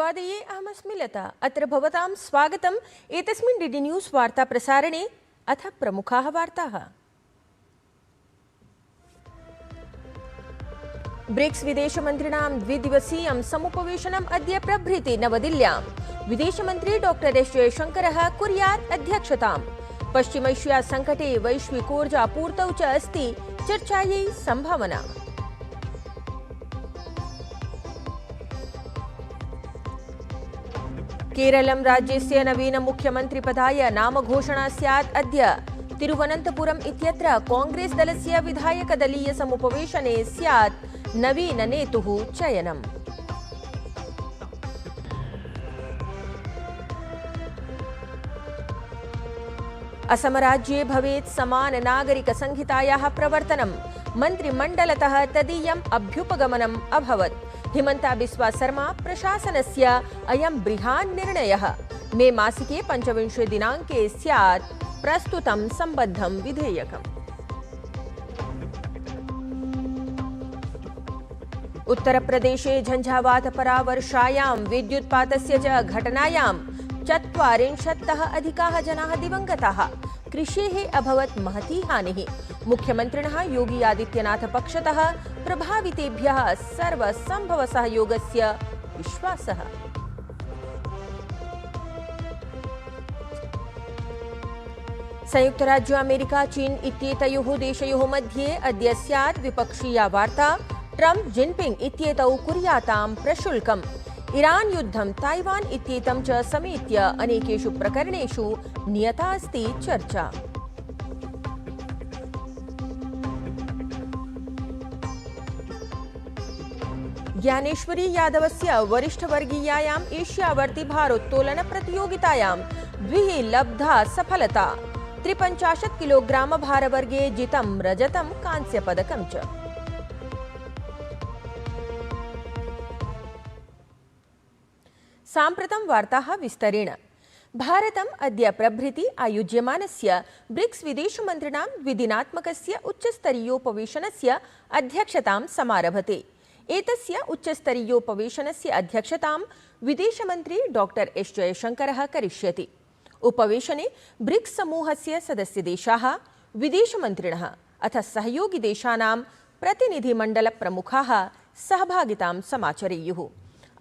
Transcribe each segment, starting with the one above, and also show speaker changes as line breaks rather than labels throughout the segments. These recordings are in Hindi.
नववादये अहमस्मि लता। अत्र भवतां स्वागतम् एतस्मिन् डीडी न्यूज़ वार्ता प्रसारणे। अथ प्रमुखाः वार्ताः। ब्रिक्स विदेशमन्त्रिणां द्विदिवसीयं समुपवेशनम् अद्य प्रभृति नवदिल्ल्यां। विदेशमन्त्री डॉक्टर एस जयशंकरः कुर्यात् अध्यक्षताम्। पश्चिमैशिया संकटे वैश्विकोर्जापूर्तौ च अस्ति चर्चायै सम्भावना। केरलं राज्यस्य नवीन मुख्यमन्त्रिपदाय नामघोषणा स्यात् अद्य। तिरुवनन्तपुरम् इत्यत्र कांग्रेस दलस्य विधायकदलीय समुपवेशने स्यात् नवीननेतुः चयनम्। असमराज्ये भवेत् समान नागरिक संहितायाः प्रवर्तनम्। मन्त्रिमण्डलतः तदीयम् अभ्युपगमनम् अभवत्। हिमन्ता बिस्वा शर्मा प्रशासनस्य अयं बृहन् निर्णयः। मे मासिके 25 दिनाङ्के स्यात् प्रस्तुतं सम्बद्धं विधेयकम्। उत्तरप्रदेशे झञ्झावात परावर्षायां विद्युत्पातस्य च घटनायां 40तः अधिकाः जनाः दिवङ्गताः। कृषेः अभवत् महती हानिः। मुख्यमन्त्रिणः योगी आदित्यनाथ पक्षतः प्रभावितेभ्यः सर्वसम्भवसहयोगस्य विश्वासः। संयुक्तराज्य अमेरिका चीन इत्येतयोः देशयोः मध्ये अद्य स्यात् विपक्षीया वार्ता। ट्रम्प जिनपिंग इत्येतौ कुर्यातां प्रशुल्कम्। ईरान युद्धं ताइवान इत्येतं च समेत्य अनेकेषु प्रकरणेषु नियता अस्ति चर्चा। ज्ञानेश्वरी यादवस्य वरिष्ठवर्गीयायाम् एशियावर्ति भारोत्तोलन प्रतियोगितायां द्विः लब्धा सफलता। 53 किलोग्राम भारवर्गे जितं रजतं कांस्यपदकं च। साम्प्रतं वार्ताः विस्तरेण। भारतम् अद्य प्रभृति आयोज्यमानस्य ब्रिक्स विदेशमन्त्रिणां द्विदिनात्मकस्य उच्चस्तरीयोपवेशनस्य अध्यक्षतां समारभते। एतस्य उच्चस्तरीयोपवेशनस्य अध्यक्षतां विदेशमन्त्री डॉक्टर एस जयशंकरः करिष्यति। उपवेशने ब्रिक्स समूहस्य सदस्यदेशाः, विदेशमन्त्रिणः अथ सहयोगिदेशानां प्रतिनिधिमण्डलप्रमुखाः सहभागितां समाचरेयुः।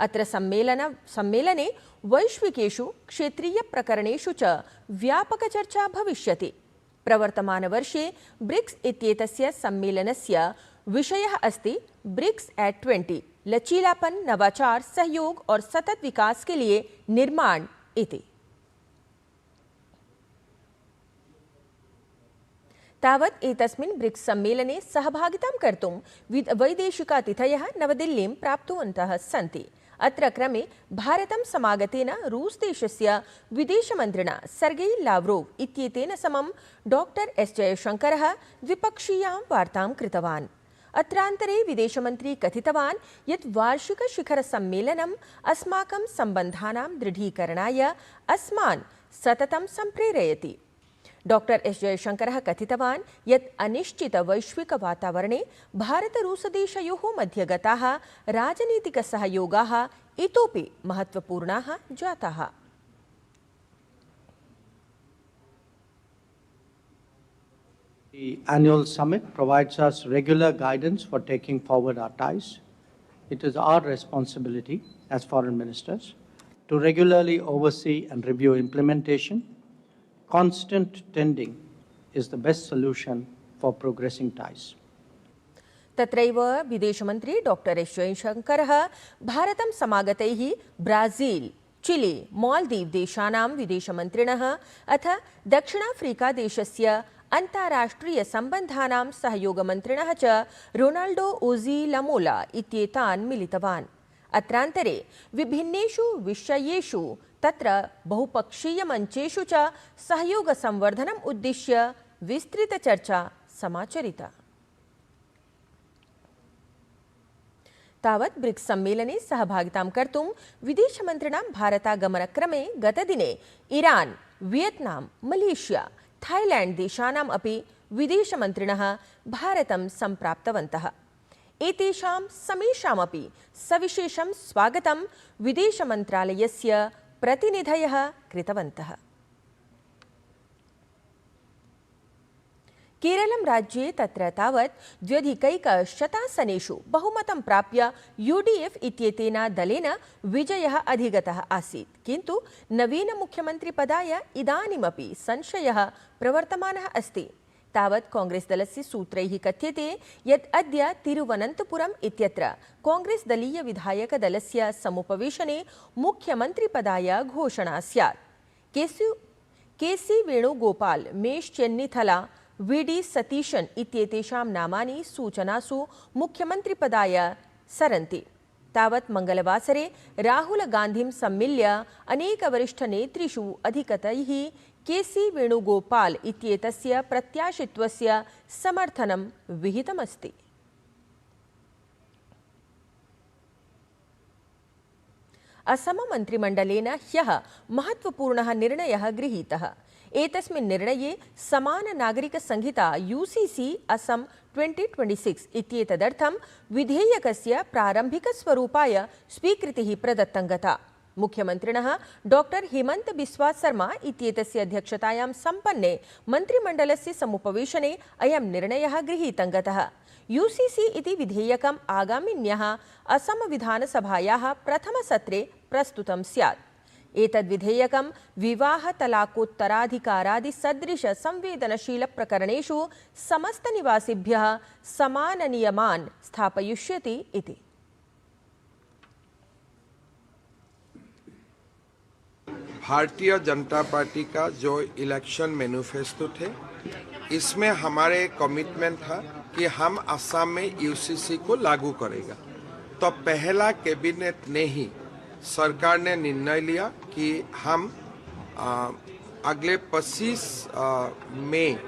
अत्र सम्मेलने वैश्विकेषु क्षेत्रीयप्रकरणेषु च व्यापकचर्चा भविष्यति। प्रवर्तमानवर्षे ब्रिक्स इत्येतस्य सम्मेलनस्य विषयः अस्ति ब्रिक्स एट 20 लचीलापन, नवाचार, सहयोग और सतत विकास के लिए निर्माण इति। तावत् एतस्मिन् ब्रिक्स सम्मेलने सहभागितां कर्तुं वैदेशिकातिथयः नवदिल्लीं प्राप्तवन्तः सन्ति। अत्र क्रमे भारतं समागतेन रूस देशस्य विदेशमन्त्रिणा सर्गेई लाव्रोव इत्येतेन समं डॉक्टर एस जयशंकरः द्विपक्षीयां वार्तां कृतवान्। अत्रान्तरे विदेशमन्त्री कथितवान् यत् वार्षिकशिखरसम्मेलनम् अस्माकं सम्बन्धानां दृढीकरणाय अस्मान् सततं सम्प्रेरयति। डॉक्टर एस जयशंकरः कथितवान् यत् अनिश्चित वैश्विक वातावरणे भारत-रूसदेशयोः मध्ये गताः राजनीतिकसहयोगाः इतोपि महत्वपूर्णाः जाताः।
The annual summit provides us regular guidance for taking forward our ties. It is our responsibility as foreign ministers to regularly oversee and review implementation. Constant tending is the best solution for progressing ties.
तत्रैव विदेशमन्त्री डॉक्टर एस जयशंकरः भारतं समागतैः ब्राजील, चिली, मालदीव देशानां विदेशमन्त्रिणः अथ दक्षिणाफ्रीका देशस्य अन्ताराष्ट्रिय सम्बन्धानां सहयोगमन्त्रिणः च रोनाल्डो ओजी लमोला इत्येतान् मिलितवान्। अत्रान्तरे विभिन्नेषु विषयेषु तत्र बहुपक्षीयमञ्चेषु च सहयोगसंवर्धनम् उद्दिश्य विस्तृतचर्चा समाचरिता। तावत् ब्रिक्स सम्मेलने सहभागितां कर्तुं विदेशमन्त्रिणां भारतागमनक्रमे गतदिने ईरान, वियतनाम, मलेशिया, थाईलैंड देशानाम् अपि विदेशमन्त्रिणः भारतं सम्प्राप्तवन्तः। एतेषां समेषामपि सविशेषं स्वागतं विदेशमन्त्रालयस्य प्रतिनिधयः कृतवन्तः। केरलं राज्ये तत्र तावत् 2,100 बहुमतं प्राप्य UDF इत्येतेन दलेन विजयः अधिगतः आसीत्, किन्तु नवीन मुख्यमन्त्रिपदाय इदानीमपि संशयः प्रवर्तमानः अस्ति। तावत् कांग्रेस दलस्य सूत्रैः कथ्यते यत् अद्य तिरुवनन्तपुरम् इत्यत्र कांग्रेस दलीय विधायक दलस्य समुपवेशने मुख्यमन्त्रिपदाय घोषणा स्यात्। केसी वेणुगोपाल, मेश चेन्निथला, VD सतीशन् इत्येतेषां नामानि सूचनासु मुख्यमन्त्रिपदाय सरन्ति। तावत् मंगलवासरे राहुल गान्धिं सम्मिल्य अनेकवरिष्ठनेतृषु अधिकतैः केसी वेणुगोपाल इत्येतस्य प्रत्याशित्वस्य समर्थनं विहितमस्ति। असम मन्त्रिमण्डलेन ह्यः महत्वपूर्णः निर्णयः गृहीतः। एतस्मिन् निर्णये समान नागरिक संहिता UCC असम 2026 इत्येतदर्थं विधेयकस्य प्रारम्भिकस्वरूपाय स्वीकृतिः प्रदत्तं गता। मुख्यमन्त्रिणः डॉक्टर हिमंत बिस्वा शर्मा इत्येतस्य अध्यक्षतायां सम्पन्ने मन्त्रिमण्डलस्य समुपवेशने अयं निर्णयः गृहीतं गतः। UCC इति विधेयकम् आगामिन्याः असम विधानसभायाः प्रथमसत्रे प्रस्तुतं स्यात्। एतद् विधेयकं विवाह तलाकोत्तराधिकारादि सदृश संवेदनशील प्रकरणेषु समस्त निवासिभ्यः समान नियमान् स्थापयिष्यति इति।
भारतीय जनता पार्टी का जो इलेक्शन मैनिफेस्टो थे, इसमें हमारे कमिटमेंट था कि हम असम में UCC को लागू करेगा। तो पहला कैबिनेट ने ही सरकार ने निर्णय लिया कि हम अगले 25 मई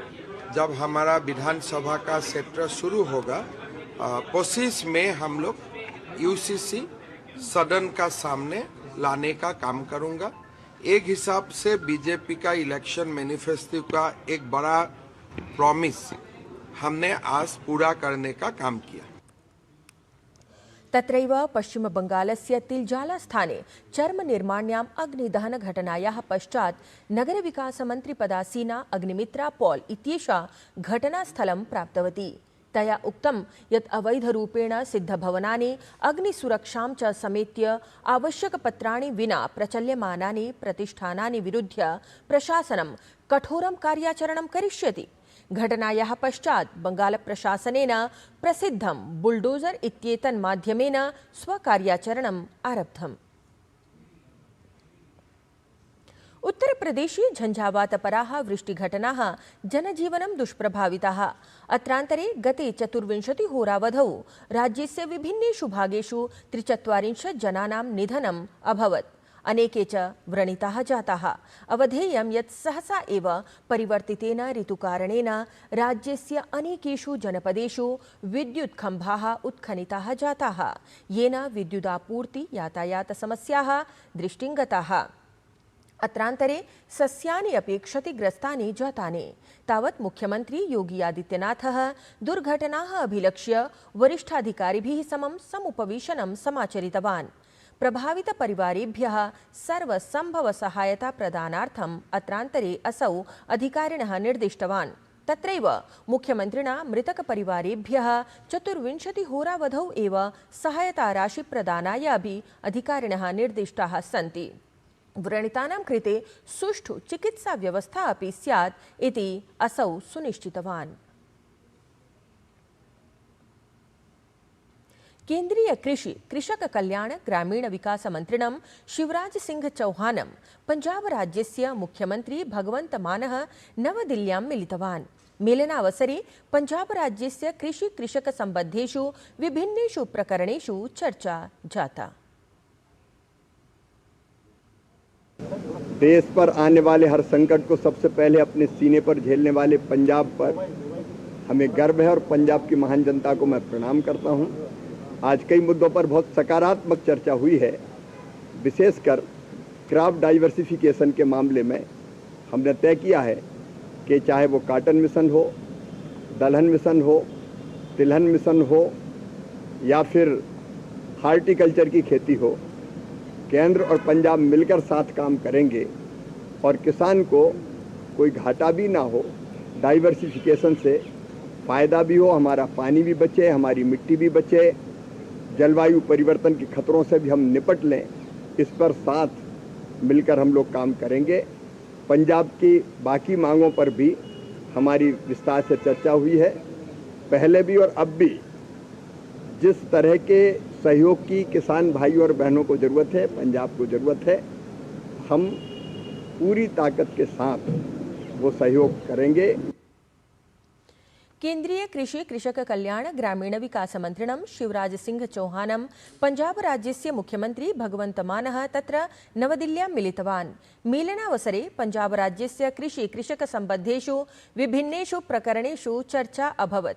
जब हमारा विधानसभा का सत्र शुरू होगा, 25 मई हम लोग UCC सदन का सामने लाने का काम करूंगा। एक हिसाब से बीजेपी का इलेक्शन मैनिफेस्टो का एक बड़ा प्रॉमिस हमने आज पूरा करने का काम किया।
तत्रैव पश्चिम बंगालस्य तिलजाला स्थाने चर्म निर्माण्याम् अग्निदहन घटनायाः पश्चात् नगर विकास मन्त्री पदासीना अग्निमित्रा पॉल इत्येषा घटनास्थलं प्राप्तवती। तया उक्तं यत् अवैधरूपेण सिद्धभवनानि अग्निसुरक्षां च समेत्य आवश्यकपत्राणि विना प्रचल्यमानानि प्रतिष्ठानानि विरुध्य प्रशासनं कठोरं कार्याचरणं करिष्यति। घटनायाः पश्चात् बंगाल प्रशासनेन प्रसिद्धं बुलडोजर इत्येतन् माध्यमेन स्वकार्याचरणम् आरब्धम्। उत्तरप्रदेशे झंझावातपराः वृष्टिघटनाः जनजीवनं दुष्प्रभाविताः। अत्रान्तरे गते 24 होरावधौ राज्यस्य विभिन्नेषु भागेषु 43 जनानां निधनम् अभवत्। अनेके च व्रणिताः जाताः। अवधेयं यत् सहसा एव परिवर्तितेन ऋतुकारणेन राज्यस्य अनेकेषु जनपदेषु विद्युत् खम्भाः उत्खनिताः जाताः, येन विद्युदापूर्ति यातायात समस्याः दृष्टिङ्गताः। अत्रान्तरे सस्यानि अपि क्षतिग्रस्तानि जातानि। तावत् मुख्यमन्त्री योगी आदित्यनाथः दुर्घटनाः अभिलक्ष्य वरिष्ठाधिकारिभिः समं समुपवेशनं समाचरितवान्। प्रभावित परिवारेभ्यः सर्वसम्भव सहायता प्रदानार्थम् अत्रान्तरे असौ अधिकारिणः निर्दिष्टवान्। तत्रैव मुख्यमन्त्रिणा मृतक परिवारेभ्यः 24 होरावधौ एव सहायता राशि प्रदानाय अपि अधिकारिणः निर्दिष्टाः सन्ति। व्रणितानां कृते सुष्ठु चिकित्सा व्यवस्था अपि स्यात् इति असौ सुनिश्चितवान्। केन्द्रीय कृषक कल्याण ग्रामीण विकास मन्त्रिणं शिवराज सिंह चौहानं पंजाब राज्यस्य मुख्यमन्त्री भगवन्त मानः नवदिल्ल्यां मिलितवान्। मेलनावसरे पंजाब राज्यस्य कृषि कृषक सम्बद्धेषु विभिन्नेषु प्रकरणेषु चर्चा जाता।
देश पर आने वाले हर संकट को सबसे पहले अपने सीने पर झेलने वाले पंजाब पर हमें गर्व है और पंजाब की महान जनता को मैं प्रणाम करता हूं। आज कई मुद्दों पर बहुत सकारात्मक चर्चा हुई है। विशेषकर क्रॉप डाइवर्सिफिकेशन के मामले में हमने तय किया है कि चाहे वो कॉटन मिशन हो, दलहन मिशन हो, तिलहन मिशन हो या फिर हार्टिकल्चर की खेती हो, केंद्र और पंजाब मिलकर साथ काम करेंगे और किसान को कोई घाटा भी ना हो, डाइवर्सिफिकेशन से फ़ायदा भी हो, हमारा पानी भी बचे, हमारी मिट्टी भी बचे, जलवायु परिवर्तन के खतरों से भी हम निपट लें, इस पर साथ मिलकर हम लोग काम करेंगे। पंजाब की बाकी मांगों पर भी हमारी विस्तार से चर्चा हुई है। पहले भी और अब भी जिस तरह के सहयोग की किसान भाइयों और बहनों को ज़रूरत है, पंजाब को ज़रूरत है, हम पूरी ताकत के साथ वो सहयोग करेंगे।
केंद्रीय कृषि कृषक कल्याण ग्रामीण विकास मंत्रिणं शिवराज सिंह चौहानं पंजाब राज्यस्य मुख्यमंत्री भगवंत मानः तत्र नवदिल्ल्यां मिलितवान्। मेलनावसरे पंजाब राज्यस्य कृषि कृषक संबद्धेषु विभिन्नेषु प्रकरणेषु चर्चा अभवत्।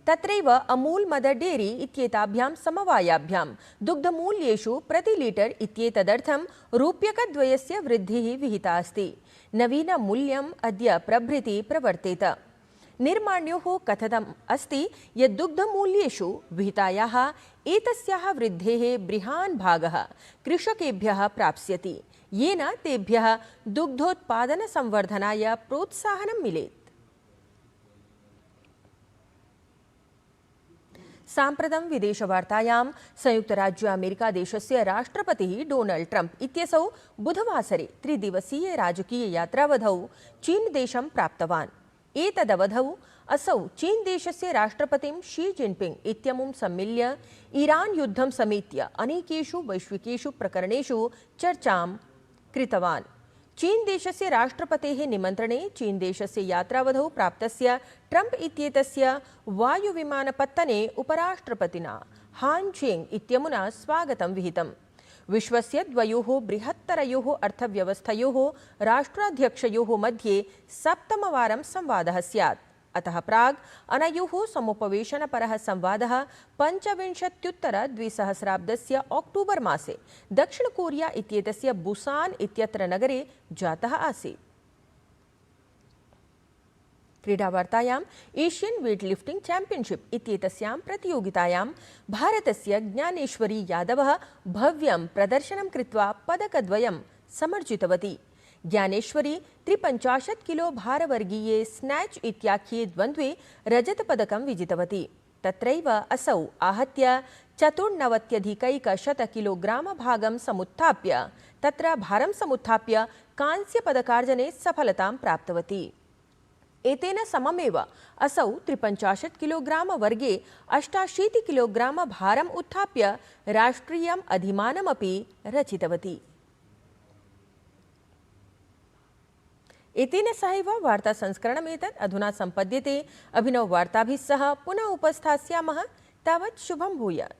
तत्रैव अमूल मदर डेयरी इत्येताभ्यां समवायाभ्यां दुग्धमूल्येषु प्रति लीटर इत्येतदर्थं रूप्यकद्वयस्य वृद्धिः विहिता अस्ति। नवीनमूल्यम् अद्य प्रभृति प्रवर्तेत। निर्माण्योः कथितम् अस्ति यत् दुग्धमूल्येषु विहितायाः एतस्याः वृद्धेः बृहन् भागः कृषकेभ्यः प्राप्स्यति, येन तेभ्यः दुग्धोत्पादनसंवर्धनाय प्रोत्साहनं मिलेत्। साम्प्रतं विदेशवार्तायां संयुक्तराज्य अमेरिका देशस्य राष्ट्रपतिः डोनाल्ड ट्रम्प इत्यसौ बुधवासरे त्रिदिवसीय राजकीय यात्रावधौ चीन देशं प्राप्तवान्। एतदवधौ असौ चीन देशस्य राष्ट्रपतिं शी जिनपिंग इत्यमुं सम्मिल्य ईरान युद्धं समेत्य अनेकेषु वैश्विकेषु प्रकरणेषु चर्चां कृतवान्। चीन देशस्य राष्ट्रपतेः निमन्त्रणे चीन देशस्य यात्रावधौ प्राप्तस्य ट्रम्प इत्येतस्य वायुविमानपत्तने उपराष्ट्रपतिना हान चेंग इत्यमुना स्वागतं विहितम्। विश्वस्य द्वयोः बृहत्तरयोः अर्थव्यवस्थयोः राष्ट्राध्यक्षयोः मध्ये सप्तमवारं संवादः स्यात्। अतः प्राग् अनयोः समुपवेशनपरः संवादः 25-द्विसहस्राब्दस्य अक्टूबर मासे दक्षिण कोरिया इत्येतस्य बुसान इत्यत्र नगरे जातः आसीत्। क्रीडावार्तायाम् एशियन वेटलिफ्टिंग चैंपियनशिप इत्येतस्यां प्रतियोगितायां भारतस्य ज्ञानेश्वरी यादवः भव्यं प्रदर्शनं कृत्वा पदकद्वयं समर्जितवती। ज्ञानेश्वरी 53 किलो भारवर्गीये स्नैच इत्याख्ये द्वन्द्वे रजतपदकं विजितवती। तत्रैव असौ आहत्य 94,100 किलोग्राम भागं समुत्थाप्य तत्र भारं समुत्थाप्य कांस्यपदकार्जने सफलतां प्राप्तवती। एतेन सममेव असौ 53 किलोग्राम वर्गे 88 किलोग्राम भारम् उत्थाप्य राष्ट्रियम् अधिमानमपि रचितवती। एतेन सहैव वार्ता संस्करणमेतत् अधुना सम्पद्यते। अभिनववार्ताभिः सह पुनः उपस्थास्यामः। तावत् शुभं भूयात्।